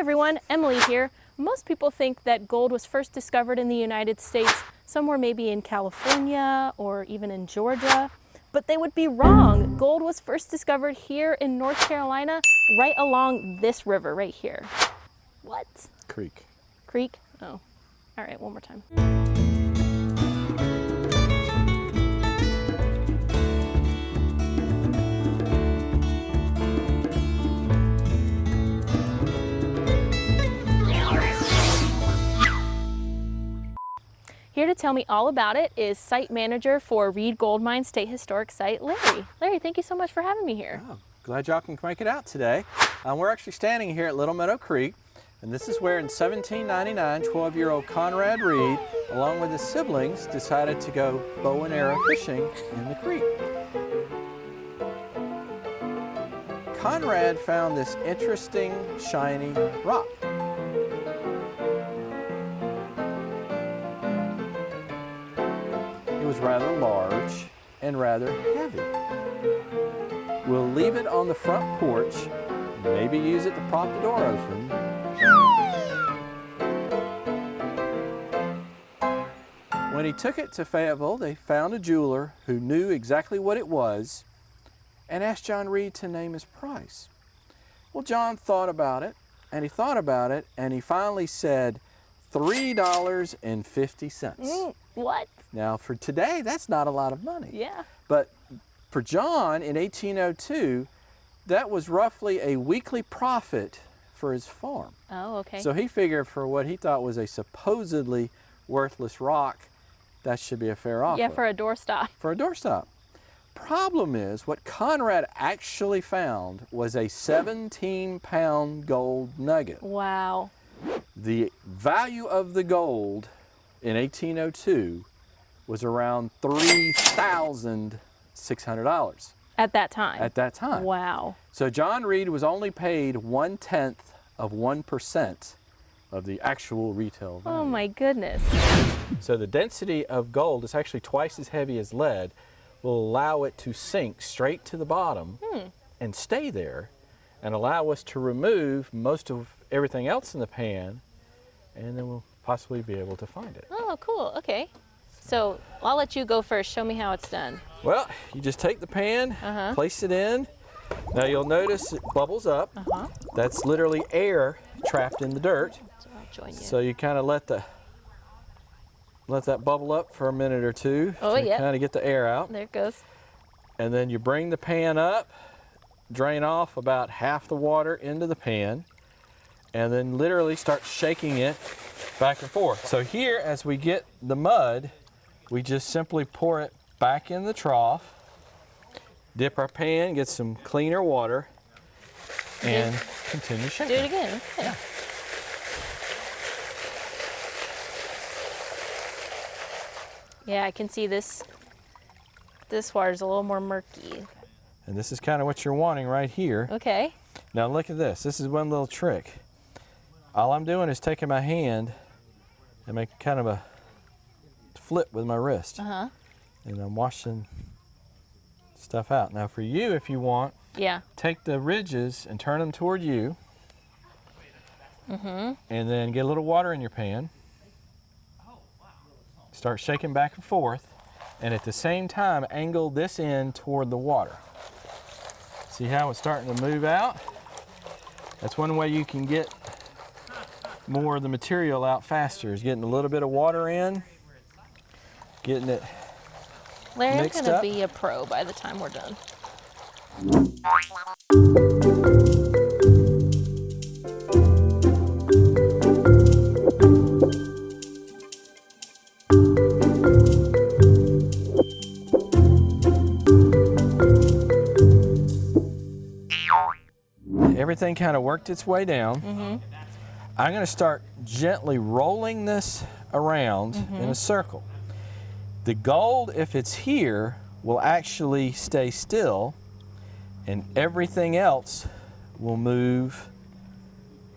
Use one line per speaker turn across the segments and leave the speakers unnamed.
everyone, Emily here. Most people think that gold was first discovered in the United States, somewhere maybe in California or even in Georgia, but they would be wrong. Gold was first discovered here in North Carolina, right along this river right here. What?
Creek.
Creek? Oh, all right, one more time. Here to tell me all about it is site manager for Reed Goldmine State Historic Site, Larry. Larry, thank you so much for having me here.
Oh, glad y'all can make it out today. We're actually standing here at Little Meadow Creek, and this is where in 1799, 12-year-old Conrad Reed, along with his siblings, decided to go bow and arrow fishing in the creek. Conrad found this interesting, shiny rock. It was rather large and rather heavy. We'll leave it on the front porch, maybe use it to prop the door open. When he took it to Fayetteville, they found a jeweler who knew exactly what it was and asked John Reed to name his price. Well, John thought about it, and he thought about it, and he finally said $3.50.
What?
Now, for today, that's not a lot of money.
Yeah.
But for John in 1802, that was roughly a weekly profit for his farm.
Oh, okay.
So he figured for what he thought was a supposedly worthless rock, that should be a fair offer.
Yeah, for a doorstop.
For a doorstop. Problem is, what Conrad actually found was a 17-pound gold nugget.
Wow.
The value of the gold in 1802 was around $3,600.
At that time?
At that time.
Wow.
So John Reed was only paid 1/10 of 1% of the actual retail value.
Oh my goodness.
So the density of gold is actually twice as heavy as lead, will allow it to sink straight to the bottom and stay there, and allow us to remove most of everything else in the pan, and then we'll possibly be able to find it.
Oh, cool. Okay. So I'll let you go first. Show me how it's done.
Well, you just take the pan, place it in. Now you'll notice it bubbles up. That's literally air trapped in the dirt.
So I'll join you.
So you kind of let that bubble up for a minute or two
Oh,
to
yeah.
kind of get the air out.
There it goes.
And then you bring the pan up, drain off about half the water into the pan, and then literally start shaking it back and forth. So here, as we get the mud, we just simply pour it back in the trough, dip our pan, get some cleaner water, and continue shaking.
Do it again. Okay.
Yeah.
Yeah, I can see this water's a little more murky.
And this is kind of what you're wanting right here.
Okay.
Now look at this. This is one little trick. All I'm doing is taking my hand and making kind of a flip with my wrist. And I'm washing stuff out. Now for you, if you want, take the ridges and turn them toward you. And then get a little water in your pan. Start shaking back and forth. And at the same time, angle this end toward the water. See how it's starting to move out? That's one way you can get more of the material out faster, is getting a little bit of water in, getting it
Larry,
mixed
I'm going to
up.
be a pro by the time we're done.
Everything kind of worked its way down. I'm going to start gently rolling this around in a circle. The gold, if it's here, will actually stay still, and everything else will move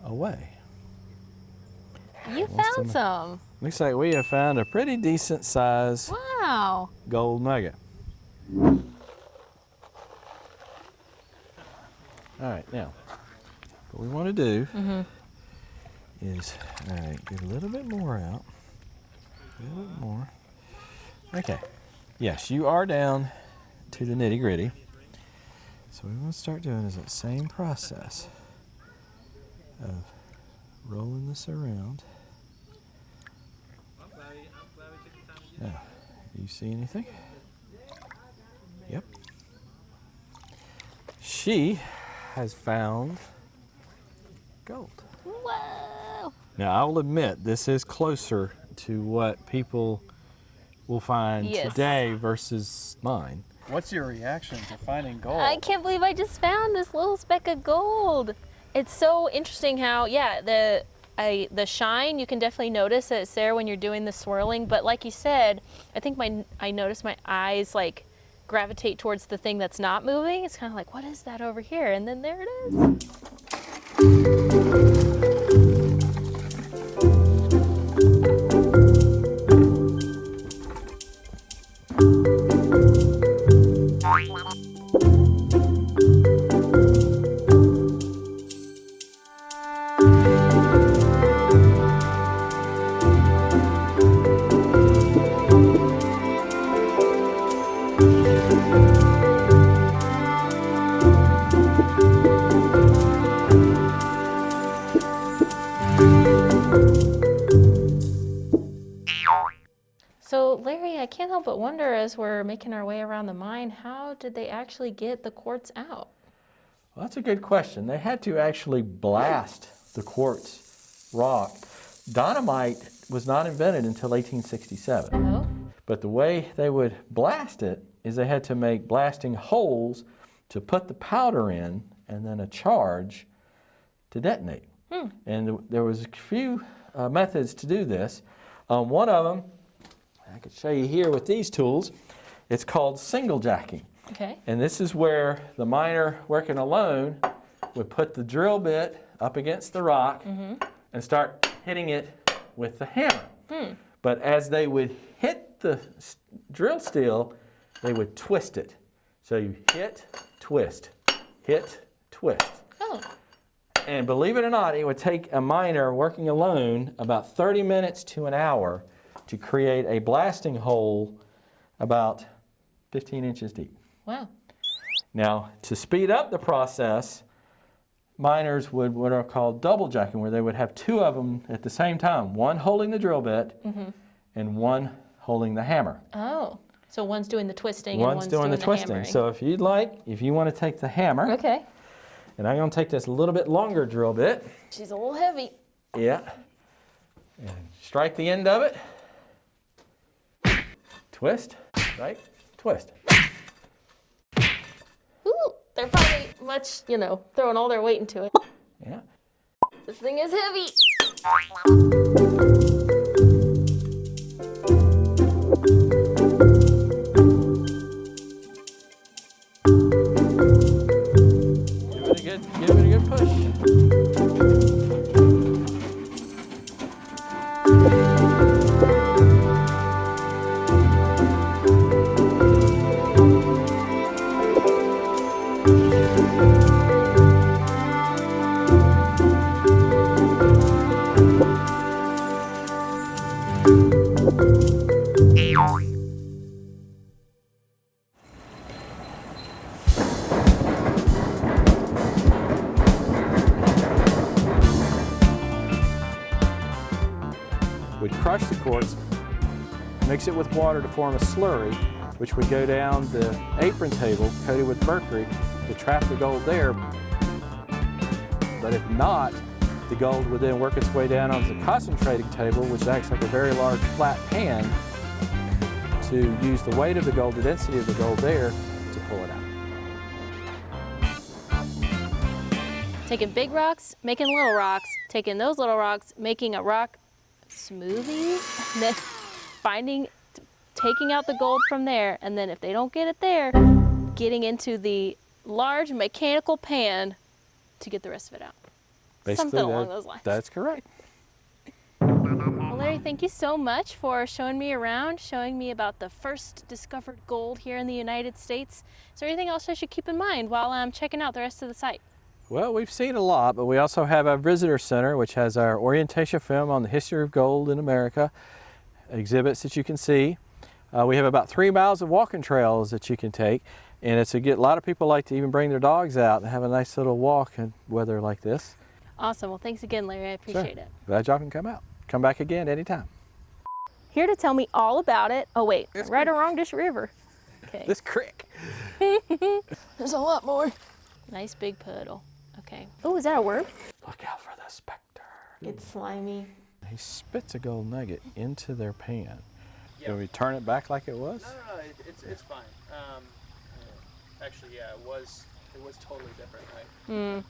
away.
You found some.
Looks like we have found a pretty decent size
Wow.
gold nugget. All right, now, what we want to do is, all right, get a little bit more out. A little bit more. Okay. Yes, you are down to the nitty gritty. So what we want to start doing is that same process of rolling this around. Now, you see anything? Yep. She has found gold.
Whoa!
Now, I will admit, this is closer to what people will find today versus mine.
What's your reaction to finding gold?
I can't believe I just found this little speck of gold. It's so interesting how, yeah, the shine, you can definitely notice that it's there when you're doing the swirling, but like you said, I think I noticed my eyes like gravitate towards the thing that's not moving. It's kind of like, what is that over here? And then there it is. So Larry, I can't help but wonder as we're making our way around the mine, how did they actually get the quartz out?
Well, that's a good question. They had to actually blast the quartz rock. Dynamite was not invented until 1867.
Oh?
But the way they would blast it is they had to make blasting holes to put the powder in and then a charge to detonate. And there was a few methods to do this. One of them, I could show you here with these tools, it's called single jacking.
Okay.
And this is where the miner working alone would put the drill bit up against the rock and start hitting it with the hammer. But as they would hit the drill steel, they would twist it. So you hit, twist, hit, twist.
Oh.
And believe it or not, it would take a miner working alone about 30 minutes to an hour to create a blasting hole about 15 inches deep.
Wow.
Now, to speed up the process, miners would what are called double jacking, where they would have two of them at the same time, one holding the drill bit and one holding the hammer.
Oh. So one's doing the twisting and
One's doing the twisting.
hammering.
So if you'd like, if you want to take the hammer,
Okay.
and I'm going to take this a little bit longer drill bit.
She's a little heavy.
Yeah. And strike the end of it. Twist, right? Twist.
Ooh, they're probably much, throwing all their weight into it.
Yeah.
This thing is heavy.
Give it a good push. We'd crush the quartz, mix it with water to form a slurry, which would go down the apron table coated with mercury to trap the gold there. But if not, the gold would then work its way down onto the concentrating table, which acts like a very large flat pan to use the weight of the gold, the density of the gold there, to pull it out.
Taking big rocks, making little rocks, taking those little rocks, making a rock smoothie, and then taking out the gold from there, and then if they don't get it there, getting into the large mechanical pan to get the rest of it out.
Basically,
Something along those lines.
That's correct.
Well, Larry, thank you so much for showing me around, showing me about the first discovered gold here in the United States. Is there anything else I should keep in mind while I'm checking out the rest of the site?
Well, we've seen a lot, but we also have a visitor center which has our orientation film on the history of gold in America, exhibits that you can see. We have about 3 miles of walking trails that you can take, and it's a lot of people like to even bring their dogs out and have a nice little walk in weather like this.
Awesome. Well, thanks again, Larry. I appreciate it.
Glad y'all can come out. Come back again anytime.
Here to tell me all about it. Oh, wait. Right or wrong, this river. Okay.
This creek.
There's a lot more. Nice big puddle. Okay. Oh, is that a worm?
Look out for the specter.
It's slimy.
He spits a gold nugget into their pan. Can we turn it back like it was?
No, it's fine. Actually, yeah, it was totally different, right?